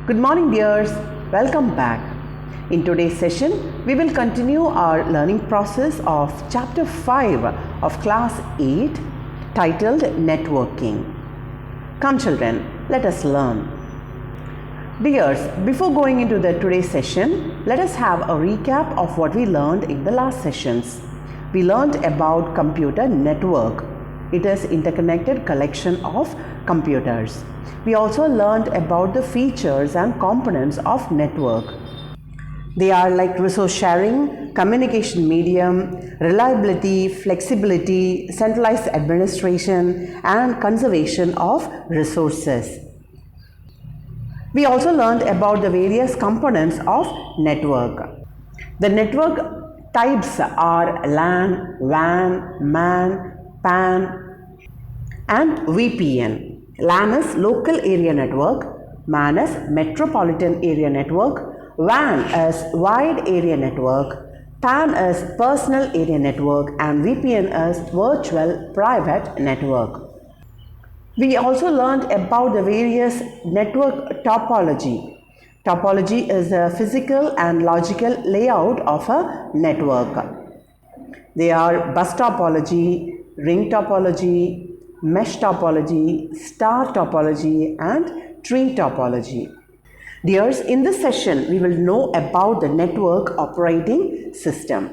Good morning dears, welcome back. In today's session, we will continue our learning process of chapter 5 of class 8 titled Networking. Come children, let us learn. Dears, before going into today's session, let us have a recap of what we learned in the last sessions. We learned about computer network. It is interconnected collection of computers. We also learned about the features and components of network. They are like resource sharing, communication medium, reliability, flexibility, centralized administration, and conservation of resources. We also learned about the various components of network. The network types are LAN, WAN, MAN, PAN, and VPN. LAN is local area network, MAN is metropolitan area network, WAN is wide area network, PAN is personal area network, and VPN is virtual private network. We also learned about the various network topology. Topology is a physical and logical layout of a network. They are bus topology, ring topology, mesh topology, star topology, and tree topology. Dears, in this session, we will know about the network operating system.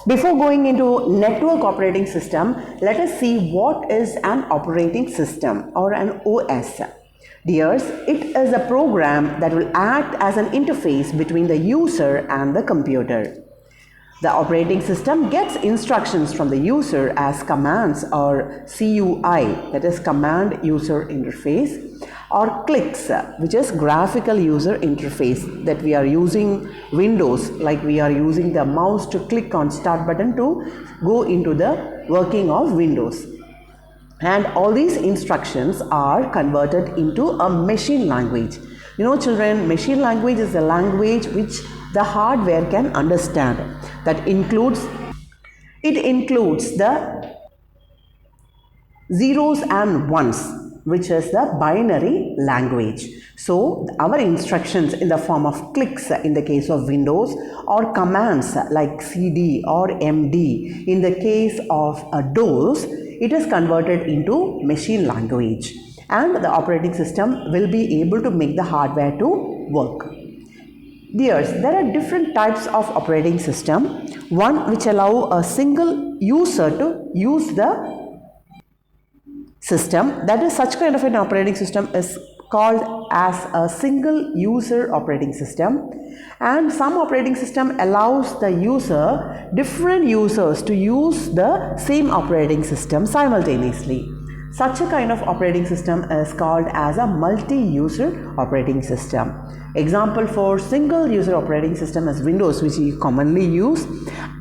Before going into network operating system, let us see what is an operating system or an OS. Dears, it is a program that will act as an interface between the user and the computer. The operating system gets instructions from the user as commands or CUI, that is command user interface, or clicks, which is graphical user interface, that we are using Windows, like we are using the mouse to click on start button to go into the working of Windows. And all these instructions are converted into a machine language. You know children, machine language is a language which the hardware can understand. That includes the zeros and ones, which is the binary language. So our instructions in the form of clicks in the case of Windows, or commands like CD or MD in the case of DOS, it is converted into machine language, and the operating system will be able to make the hardware to work. Dears, there are different types of operating system. One which allow a single user to use the system, that is such kind of an operating system is called as a single user operating system. And some operating system allows the different users to use the same operating system simultaneously. Such a kind of operating system is called as a multi-user operating system. Example for single user operating system is Windows, which we commonly use,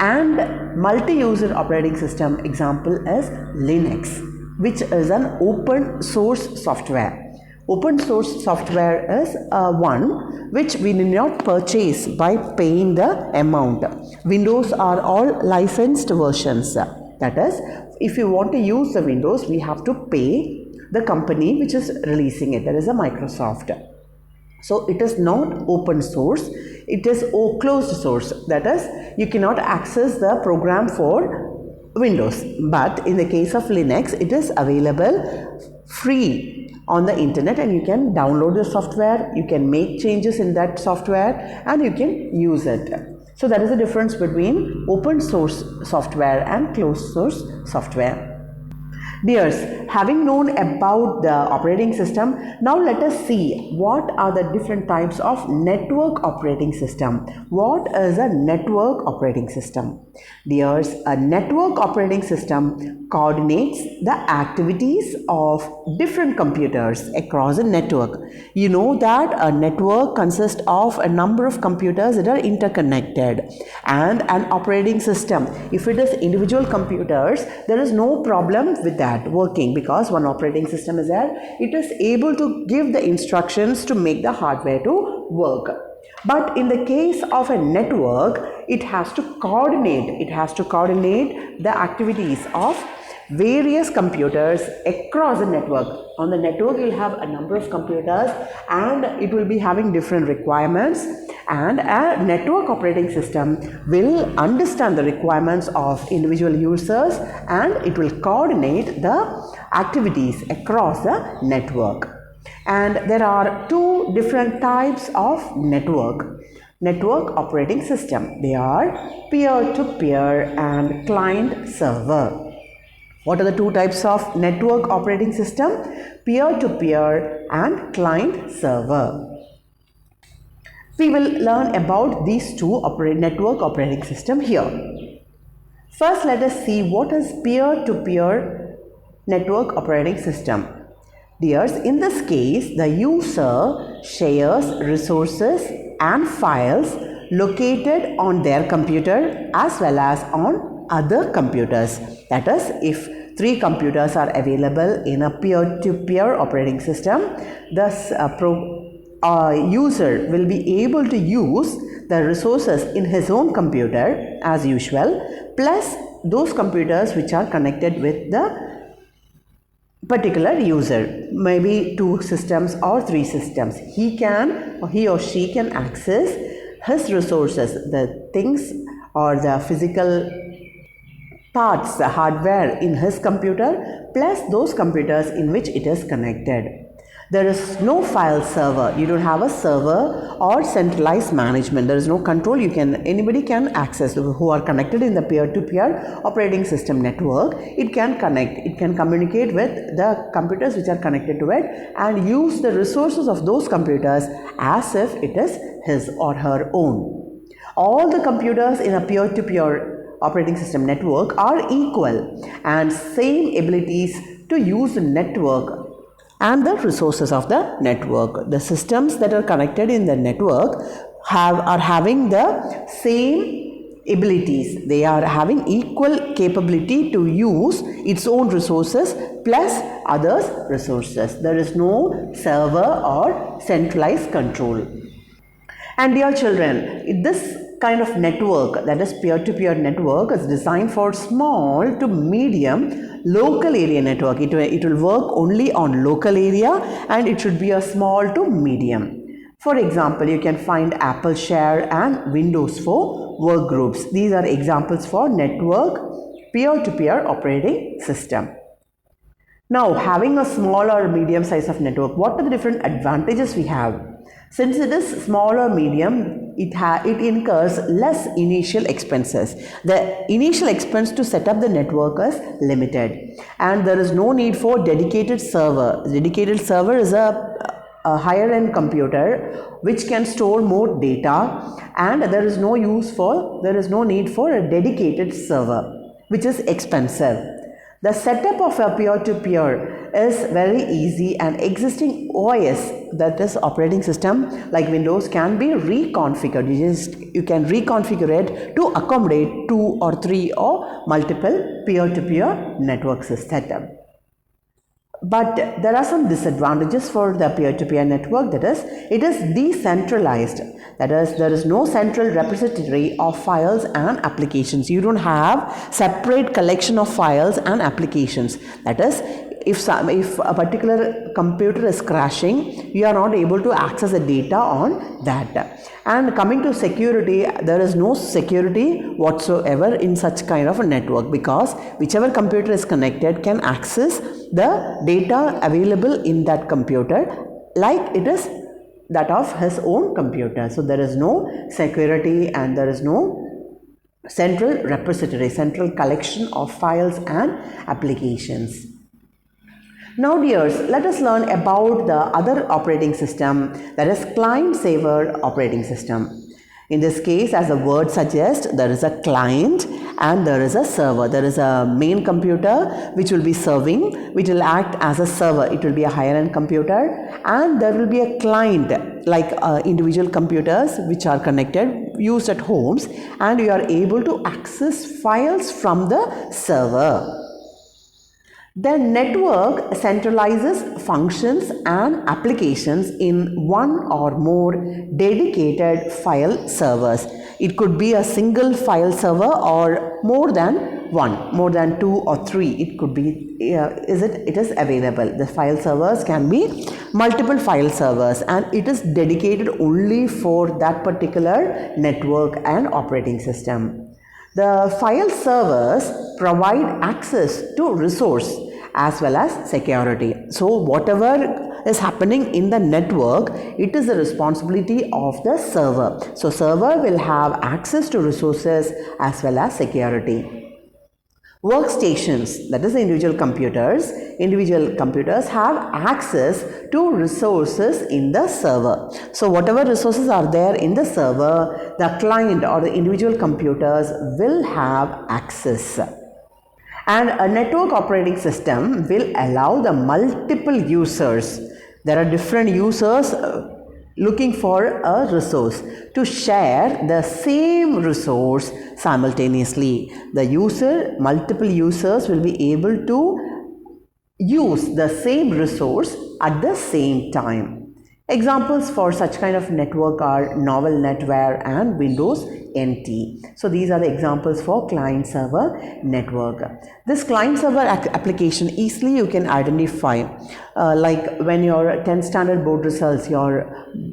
and multi-user operating system example is Linux, which is an open source software. Open source software is one which we need not purchase by paying the amount. Windows are all licensed versions. That is, if you want to use the Windows, we have to pay the company which is releasing it. That is a Microsoft. So it is not open source, it is closed source. That is, you cannot access the program for Windows. But in the case of Linux, it is available free on the internet, and you can download the software, you can make changes in that software, and you can use it. So that is the difference between open source software and closed source software. Dears, having known about the operating system, now let us see what are the different types of network operating system. What is a network operating system? Dears, a network operating system coordinates the activities of different computers across a network. You know that a network consists of a number of computers that are interconnected, and an operating system, if it is individual computers, there is no problem with that working, because one operating system is there, it is able to give the instructions to make the hardware to work. But in the case of a network, it has to coordinate the activities of various computers across the network. On the network you'll have a number of computers and it will be having different requirements, and a network operating system will understand the requirements of individual users and it will coordinate the activities across the network. And there are two different types of network operating system. They are peer-to-peer and client-server. What are the two types of network operating system? Peer-to-peer and client-server. We will learn about these two network operating system here. First, let us see what is peer-to-peer network operating system. Dears, in this case, the user shares resources and files located on their computer as well as on other computers. That is, if 3 computers are available in a peer-to-peer operating system, thus user will be able to use the resources in his own computer as usual, plus those computers which are connected with the particular user, maybe 2 systems or 3 systems. He or she can access his resources, the things or the physical parts, the hardware in his computer, plus those computers in which it is connected. There is no file server. You don't have a server or centralized management. There is no control. Anybody can access who are connected in the peer-to-peer operating system network. It can connect. It can communicate with the computers which are connected to it and use the resources of those computers as if it is his or her own. All the computers in a peer-to-peer operating system network are equal and same abilities to use the network and the resources of the network. The systems that are connected in the network are having the same abilities. They are having equal capability to use its own resources plus others' resources. There is no server or centralized control. And dear children, this kind of network, that is peer-to-peer network, is designed for small to medium local area network. It will work only on local area and it should be a small to medium. For example, you can find Apple Share and Windows for work groups. These are examples for network peer-to-peer operating system. Now, having a small or medium size of network, what are the different advantages we have? Since it is small or medium, it incurs less initial expenses. The initial expense to set up the network is limited and there is no need for dedicated server. Dedicated server is a higher end computer which can store more data, and there is no need for a dedicated server which is expensive. The setup of a peer-to-peer is very easy and existing OS, that is operating system like Windows, can be reconfigured. You can reconfigure it to accommodate 2 or 3 or multiple peer-to-peer network setup. But there are some disadvantages for the peer-to-peer network, that is, it is decentralized. That is, there is no central repository of files and applications. You don't have separate collection of files and applications. That is, if a particular computer is crashing, you are not able to access the data on that. And coming to security, there is no security whatsoever in such kind of a network, because whichever computer is connected can access the data available in that computer like it is that of his own computer. So there is no security and there is no central repository, central collection of files and applications. Now dears, let us learn about the other operating system, that is client-server operating system. In this case, as the word suggests, there is a client and there is a server. There is a main computer which will be serving, which will act as a server. It will be a higher end computer, and there will be a client like individual computers which are connected, used at homes, and you are able to access files from the server. The network centralizes functions and applications in one or more dedicated file servers. It could be a single file server or more than one, more than 2 or 3, it could be, it is available. The file servers can be multiple file servers, and it is dedicated only for that particular network and operating system. The file servers provide access to resource as well as security. So whatever is happening in the network, it is the responsibility of the server. So server will have access to resources as well as security. Workstations, that is individual computers have access to resources in the server. So whatever resources are there in the server, the client or the individual computers will have access. And a network operating system will allow the multiple users. There are different users looking for a resource to share the same resource simultaneously. Multiple users will be able to use the same resource at the same time. Examples for such kind of network are Novel NetWare and Windows NT. So these are the examples for client-server network. This client-server application easily you can identify, like when your 10th standard board results, your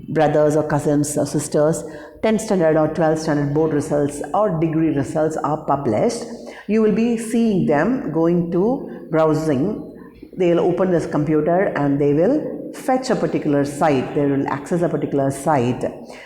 brothers or cousins or sisters 10th standard or 12th standard board results or degree results are published, you will be seeing them going to browsing. They will open this computer and they will fetch a particular site. They will access a particular site,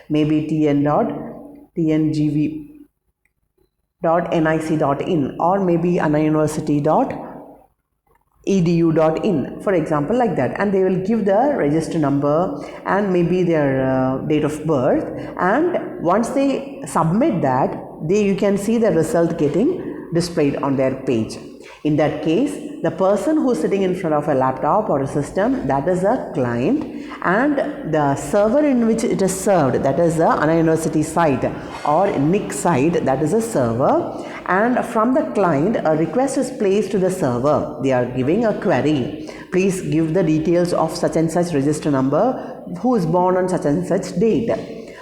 maybe tn.tngv.nic.in or maybe annauniversity.edu.in, for example, like that, and they will give the register number and maybe their date of birth, and once they submit that, you can see the result getting displayed on their page. In that case, the person who is sitting in front of a laptop or a system, that is a client, and the server in which it is served, that is the Anna University site or NIC site, that is a server, and from the client a request is placed to the server. They are giving a query, please give the details of such and such register number, who is born on such and such date.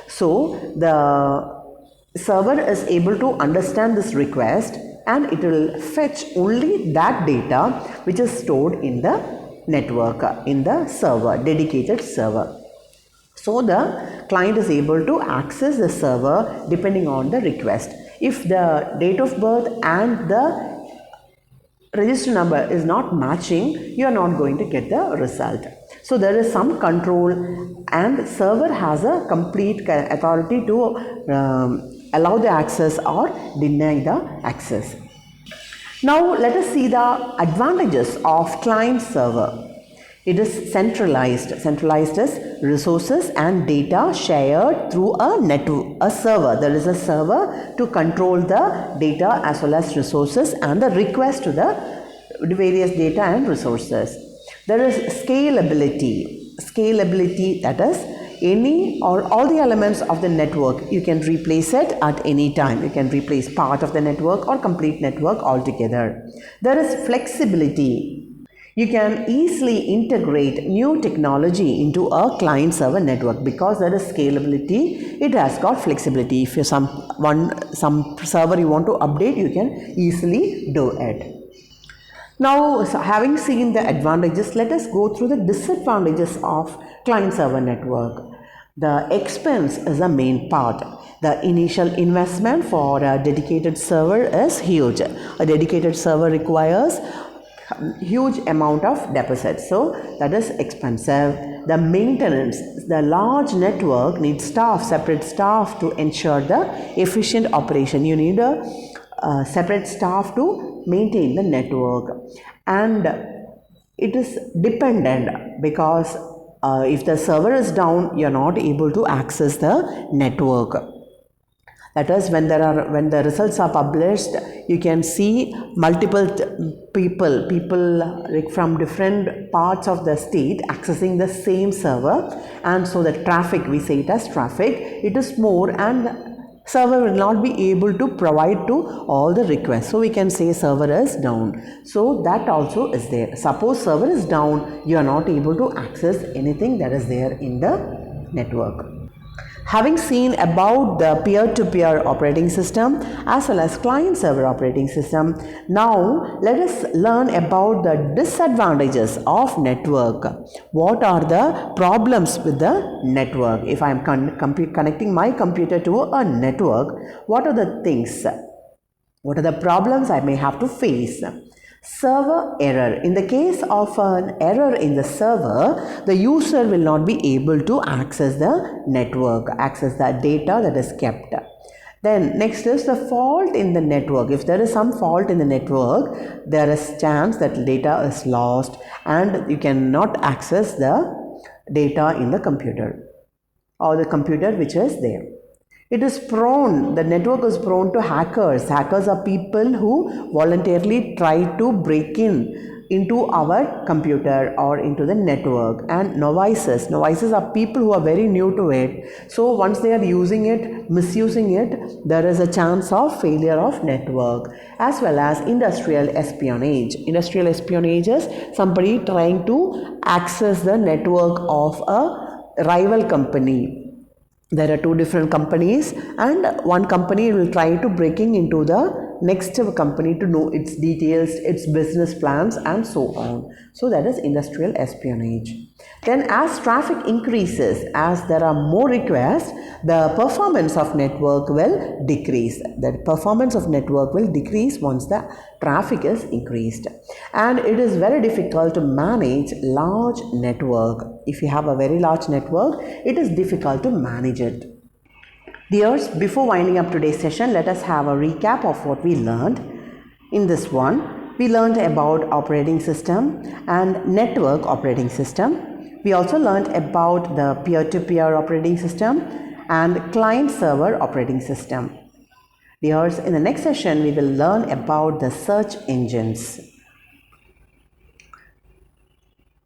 So the server is able to understand this request, and it will fetch only that data which is stored in the network, in the server, dedicated server. So the client is able to access the server depending on the request. If the date of birth and the register number is not matching, you are not going to get the result. So there is some control, and server has a complete authority to allow the access or deny the access. Now let us see the advantages of client server. It is centralized as resources and data shared through a server. There is a server to control the data as well as resources and the request to the various data and resources. There is scalability, that is any or all the elements of the network, you can replace it at any time. You can replace part of the network or complete network altogether. There is flexibility. You can easily integrate new technology into a client server network because there is scalability. It has got flexibility. If you some server you want to update, you can easily do it. Now, having seen the advantages, let us go through the disadvantages of client server network. The expense is the main part. The initial investment for a dedicated server is huge. A dedicated server requires huge amount of deposit, so that is expensive. The maintenance, the large network needs separate staff to ensure the efficient operation. You need a separate staff to maintain the network, and it is dependent because if the server is down, you are not able to access the network. That is, when the results are published, you can see multiple people from different parts of the state accessing the same server, and so the traffic, we say it as traffic, it is more, and server will not be able to provide to all the requests. So we can say server is down. So that also is there. Suppose server is down, you are not able to access anything that is there in the network. Having seen about the peer-to-peer operating system as well as client-server operating system, now let us learn about the disadvantages of network. What are the problems with the network? If I am connecting my computer to a network, what are the things? What are the problems I may have to face? Server error. In the case of an error in the server, the user will not be able to access the network, access the data that is kept. Then next is the fault in the network. If there is some fault in the network, there is chance that data is lost and you cannot access the data in the computer or the computer which is there. It is prone, the network is prone to hackers. Hackers are people who voluntarily try to break into our computer or into the network. And novices are people who are very new to it. So once they are using it, misusing it, there is a chance of failure of network. As well as industrial espionage. Industrial espionage is somebody trying to access the network of a rival company. There are two different companies and one company will try to breaking into the next company to know its details, its business plans and so on. So that is industrial espionage. Then as traffic increases, as there are more requests, the performance of network will decrease. The performance of network will decrease once the traffic is increased. And it is very difficult to manage large network. If you have a very large network, it is difficult to manage it. Dears, before winding up today's session, let us have a recap of what we learned. In this one, we learned about operating system and network operating system. We also learned about the peer-to-peer operating system and client-server operating system. Dears, in the next session, we will learn about the search engines.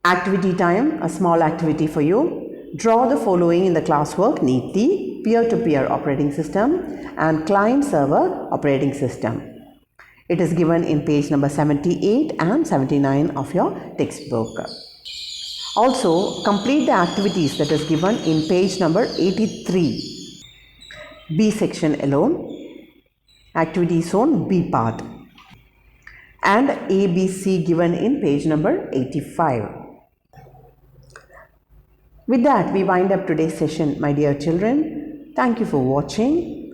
Activity time, a small activity for you. Draw the following in the classwork neatly: peer-to-peer operating system and client-server operating system. It is given in page number 78 and 79 of your textbook. Also, complete the activities that is given in page number 83. B section alone. Activity zone B part. And ABC given in page number 85. With that, we wind up today's session, my dear children. Thank you for watching.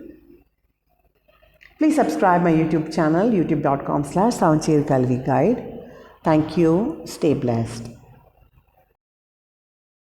Please subscribe my YouTube channel, youtube.com/Samacheer Kalvi Guide. Thank you. Stay blessed.